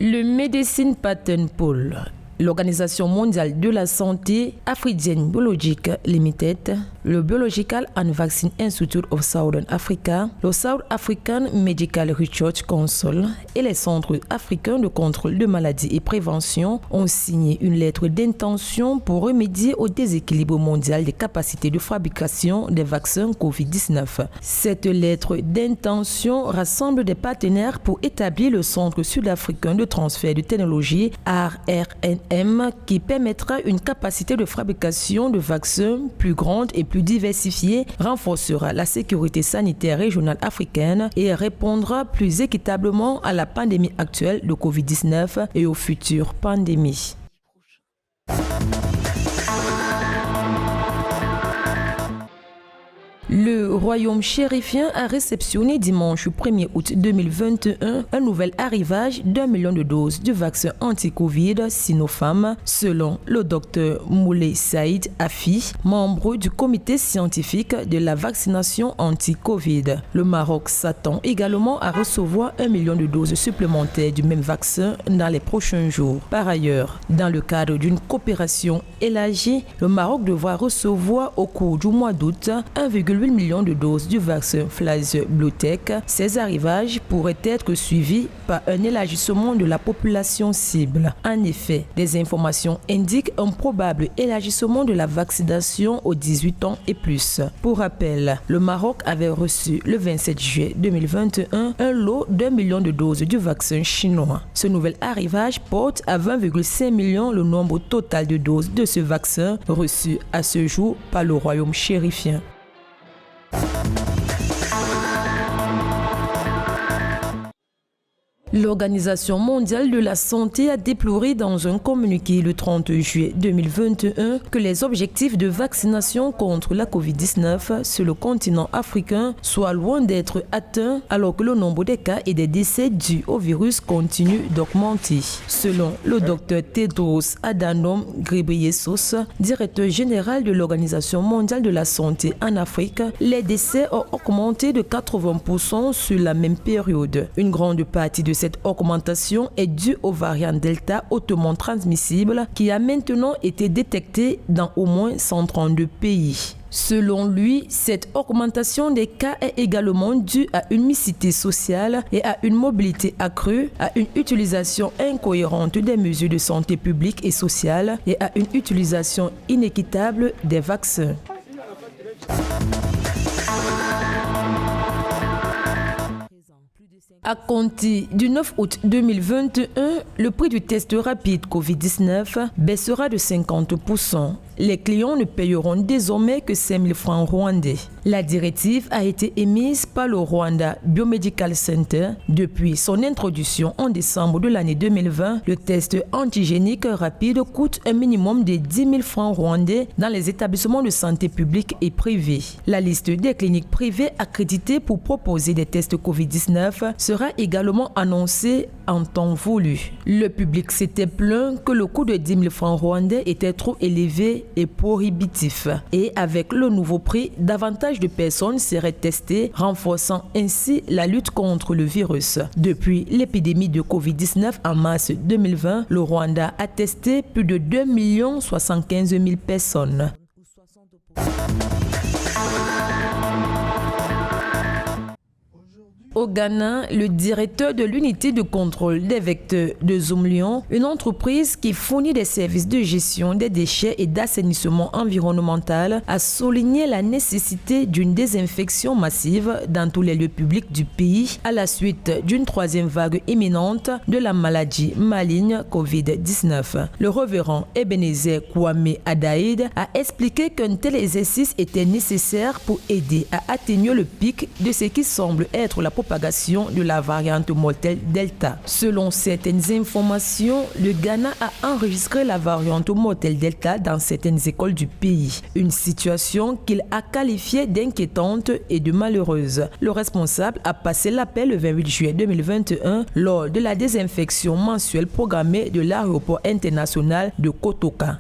Le Medicine Patent Pool, l'Organisation mondiale de la santé, Afrigen Biologic Limited, le Biological and Vaccine Institute of Southern Africa, le South African Medical Research Council et les centres africains de contrôle de maladies et prévention ont signé une lettre d'intention pour remédier au déséquilibre mondial des capacités de fabrication des vaccins COVID-19. Cette lettre d'intention rassemble des partenaires pour établir le Centre sud-africain de transfert de technologie RRNM qui permettra une capacité de fabrication de vaccins plus grande et plus diversifiée, renforcera la sécurité sanitaire régionale africaine et répondra plus équitablement à la pandémie actuelle de COVID-19 et aux futures pandémies. Le royaume chérifien a réceptionné dimanche 1er août 2021 un nouvel arrivage d'1 million de doses du vaccin anti-Covid Sinopharm, selon le Dr Moulay Saïd Afi, membre du comité scientifique de la vaccination anti-Covid. Le Maroc s'attend également à recevoir 1 million de doses supplémentaires du même vaccin dans les prochains jours. Par ailleurs, dans le cadre d'une coopération élargie, le Maroc devra recevoir au cours du mois d'août 1,8 millions de doses du vaccin Pfizer-BioNTech. Ces arrivages pourraient être suivis par un élargissement de la population cible. En effet, des informations indiquent un probable élargissement de la vaccination aux 18 ans et plus. Pour rappel, le Maroc avait reçu le 27 juillet 2021 un lot d'1 million de doses du vaccin chinois. Ce nouvel arrivage porte à 20,5 millions le nombre total de doses de ce vaccin reçu à ce jour par le royaume chérifien. L'Organisation mondiale de la santé a déploré dans un communiqué le 30 juillet 2021 que les objectifs de vaccination contre la COVID-19 sur le continent africain soient loin d'être atteints alors que le nombre des cas et des décès dus au virus continue d'augmenter. Selon le Dr Tedros Adhanom Ghebreyesus, directeur général de l'Organisation mondiale de la santé en Afrique, les décès ont augmenté de 80% sur la même période. Une grande partie de cette augmentation est due au variant Delta hautement transmissible qui a maintenant été détecté dans au moins 132 pays. Selon lui, cette augmentation des cas est également due à une mixité sociale et à une mobilité accrue, à une utilisation incohérente des mesures de santé publique et sociale et à une utilisation inéquitable des vaccins. À compter du 9 août 2021, le prix du test rapide COVID-19 baissera de 50%. Les clients ne payeront désormais que 5 000 francs rwandais. La directive a été émise par le Rwanda Biomedical Center. Depuis son introduction en décembre de l'année 2020, le test antigénique rapide coûte un minimum de 10 000 francs rwandais dans les établissements de santé publics et privés. La liste des cliniques privées accréditées pour proposer des tests COVID-19 sera également annoncée en temps voulu. Le public s'était plaint que le coût de 10 000 francs rwandais était trop élevé et prohibitif. Et avec le nouveau prix, davantage de personnes seraient testées, renforçant ainsi la lutte contre le virus. Depuis l'épidémie de COVID-19 en mars 2020, le Rwanda a testé plus de 2 075 000 personnes. Au Ghana, le directeur de l'unité de contrôle des vecteurs de Zoom Lyon, une entreprise qui fournit des services de gestion des déchets et d'assainissement environnemental, a souligné la nécessité d'une désinfection massive dans tous les lieux publics du pays à la suite d'une troisième vague imminente de la maladie maligne COVID-19. Le révérend Ebenezer Kwame Adaïd a expliqué qu'un tel exercice était nécessaire pour aider à atténuer le pic de ce qui semble être la propagation de la variante mortelle Delta. Selon certaines informations, le Ghana a enregistré la variante mortelle Delta dans certaines écoles du pays. Une situation qu'il a qualifiée d'inquiétante et de malheureuse. Le responsable a passé l'appel le 28 juillet 2021 lors de la désinfection mensuelle programmée de l'aéroport international de Kotoka.